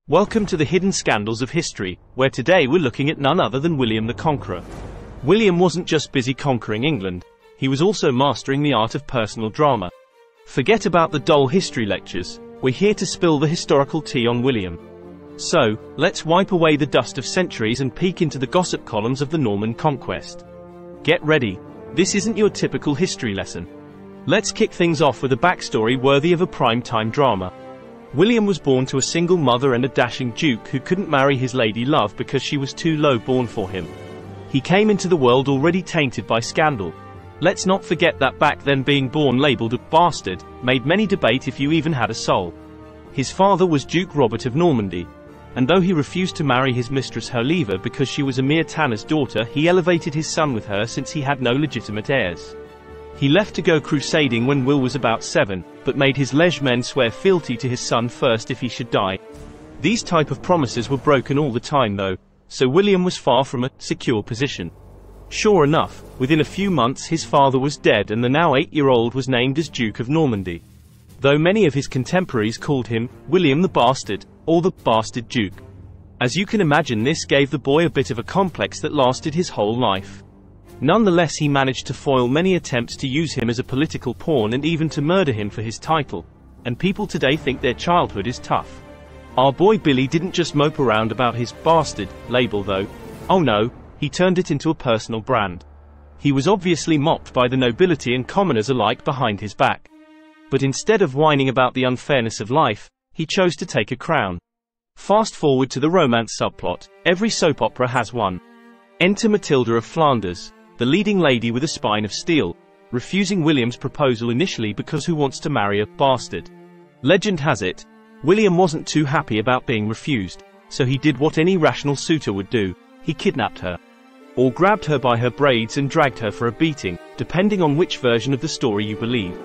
Welcome to the hidden scandals of history, where today we're looking at none other than William the Conqueror. William wasn't just busy conquering England, he was also mastering the art of personal drama. Forget about the dull history lectures, we're here to spill the historical tea on William. So, let's wipe away the dust of centuries and peek into the gossip columns of the Norman Conquest. Get ready, this isn't your typical history lesson. Let's kick things off with a backstory worthy of a prime-time drama. William was born to a single mother and a dashing duke who couldn't marry his lady love because she was too low-born for him. He came into the world already tainted by scandal. Let's not forget that back then being born labelled a bastard made many debate if you even had a soul. His father was Duke Robert of Normandy, and though he refused to marry his mistress Herleva because she was a mere tanner's daughter, he elevated his son with her since he had no legitimate heirs. He left to go crusading when Will was about 7, but made his liege men swear fealty to his son first if he should die. These type of promises were broken all the time though, so William was far from a secure position. Sure enough, within a few months his father was dead and the now 8-year-old was named as Duke of Normandy. Though many of his contemporaries called him William the Bastard, or the Bastard Duke. As you can imagine, this gave the boy a bit of a complex that lasted his whole life. Nonetheless, he managed to foil many attempts to use him as a political pawn and even to murder him for his title. And people today think their childhood is tough. Our boy Billy didn't just mope around about his bastard label though. Oh no, he turned it into a personal brand. He was obviously mocked by the nobility and commoners alike behind his back. But instead of whining about the unfairness of life, he chose to take a crown. Fast forward to the romance subplot. Every soap opera has one. Enter Matilda of Flanders, the leading lady with a spine of steel, refusing William's proposal initially because who wants to marry a bastard? Legend has it, William wasn't too happy about being refused, so he did what any rational suitor would do, he kidnapped her. Or grabbed her by her braids and dragged her for a beating, depending on which version of the story you believe.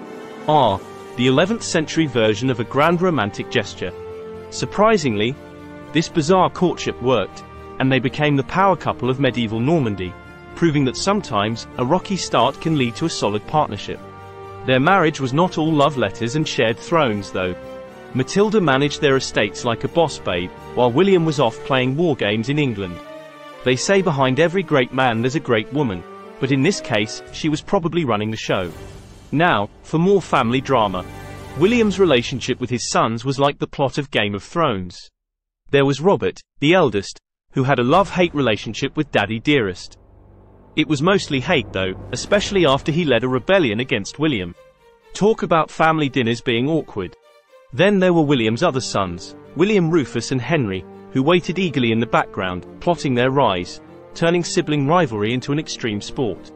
The 11th century version of a grand romantic gesture. Surprisingly, this bizarre courtship worked, and they became the power couple of medieval Normandy, proving that sometimes a rocky start can lead to a solid partnership. Their marriage was not all love letters and shared thrones though. Matilda managed their estates like a boss babe, while William was off playing war games in England. They say behind every great man there's a great woman, but in this case, she was probably running the show. Now, for more family drama. William's relationship with his sons was like the plot of Game of Thrones. There was Robert, the eldest, who had a love-hate relationship with Daddy Dearest. It was mostly hate though, especially after he led a rebellion against William. Talk about family dinners being awkward. Then there were William's other sons, William Rufus and Henry, who waited eagerly in the background, plotting their rise, turning sibling rivalry into an extreme sport.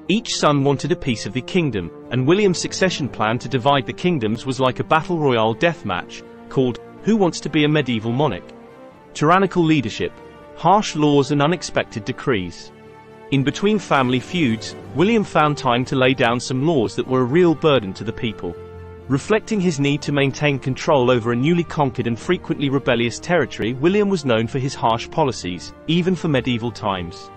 Each son wanted a piece of the kingdom, and William's succession plan to divide the kingdoms was like a battle royale death match, called Who Wants to Be a Medieval Monarch? Tyrannical leadership, harsh laws and unexpected decrees. In between family feuds, William found time to lay down some laws that were a real burden to the people. Reflecting his need to maintain control over a newly conquered and frequently rebellious territory, William was known for his harsh policies, even for medieval times.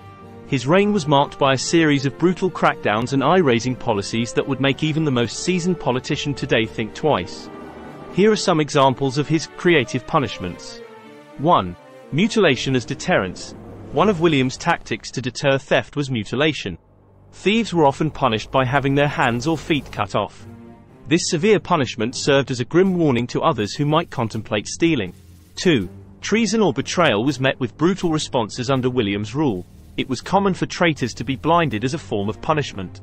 His reign was marked by a series of brutal crackdowns and eye-raising policies that would make even the most seasoned politician today think twice. Here are some examples of his creative punishments. 1. Mutilation as deterrence. One of William's tactics to deter theft was mutilation. Thieves were often punished by having their hands or feet cut off. This severe punishment served as a grim warning to others who might contemplate stealing. 2. Treason or betrayal was met with brutal responses under William's rule. It was common for traitors to be blinded as a form of punishment.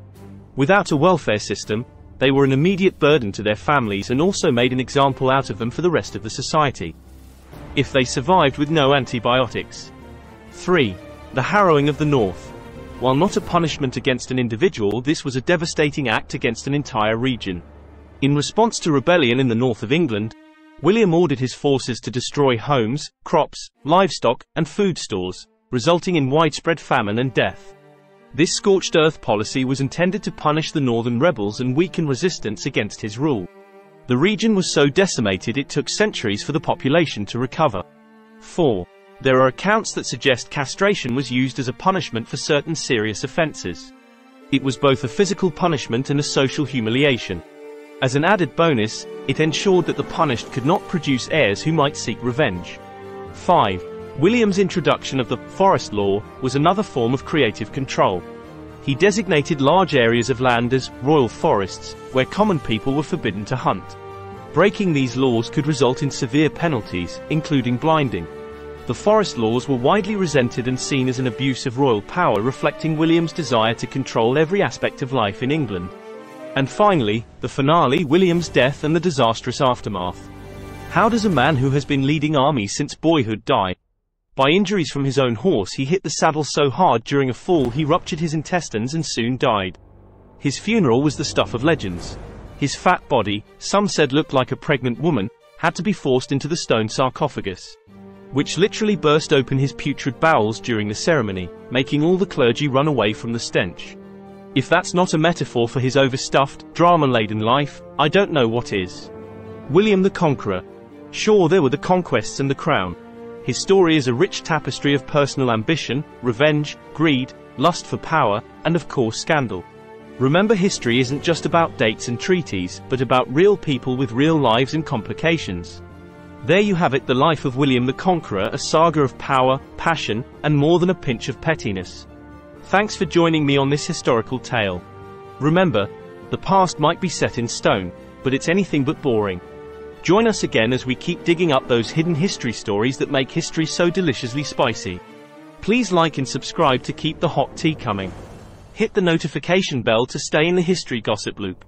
Without a welfare system, they were an immediate burden to their families and also made an example out of them for the rest of the society. If they survived with no antibiotics. 3. The harrowing of the North. While not a punishment against an individual, this was a devastating act against an entire region. In response to rebellion in the north of England, William ordered his forces to destroy homes, crops, livestock, and food stores, resulting in widespread famine and death. This scorched earth policy was intended to punish the northern rebels and weaken resistance against his rule. The region was so decimated it took centuries for the population to recover. 4. There are accounts that suggest castration was used as a punishment for certain serious offenses. It was both a physical punishment and a social humiliation. As an added bonus, it ensured that the punished could not produce heirs who might seek revenge. 5. William's introduction of the forest law was another form of creative control. He designated large areas of land as royal forests, where common people were forbidden to hunt. Breaking these laws could result in severe penalties, including blinding. The forest laws were widely resented and seen as an abuse of royal power, reflecting William's desire to control every aspect of life in England. And finally, the finale, William's death and the disastrous aftermath. How does a man who has been leading armies since boyhood die? By injuries from his own horse. He hit the saddle so hard during a fall he ruptured his intestines and soon died. His funeral was the stuff of legends. His fat body, some said looked like a pregnant woman, had to be forced into the stone sarcophagus, which literally burst open his putrid bowels during the ceremony, making all the clergy run away from the stench. If that's not a metaphor for his overstuffed, drama-laden life, I don't know what is. William the Conqueror. Sure, there were the conquests and the crown. His story is a rich tapestry of personal ambition, revenge, greed, lust for power, and of course scandal. Remember, history isn't just about dates and treaties, but about real people with real lives and complications. There you have it, the life of William the Conqueror, a saga of power, passion, and more than a pinch of pettiness. Thanks for joining me on this historical tale. Remember, the past might be set in stone, but it's anything but boring. Join us again as we keep digging up those hidden history stories that make history so deliciously spicy. Please like and subscribe to keep the hot tea coming. Hit the notification bell to stay in the history gossip loop.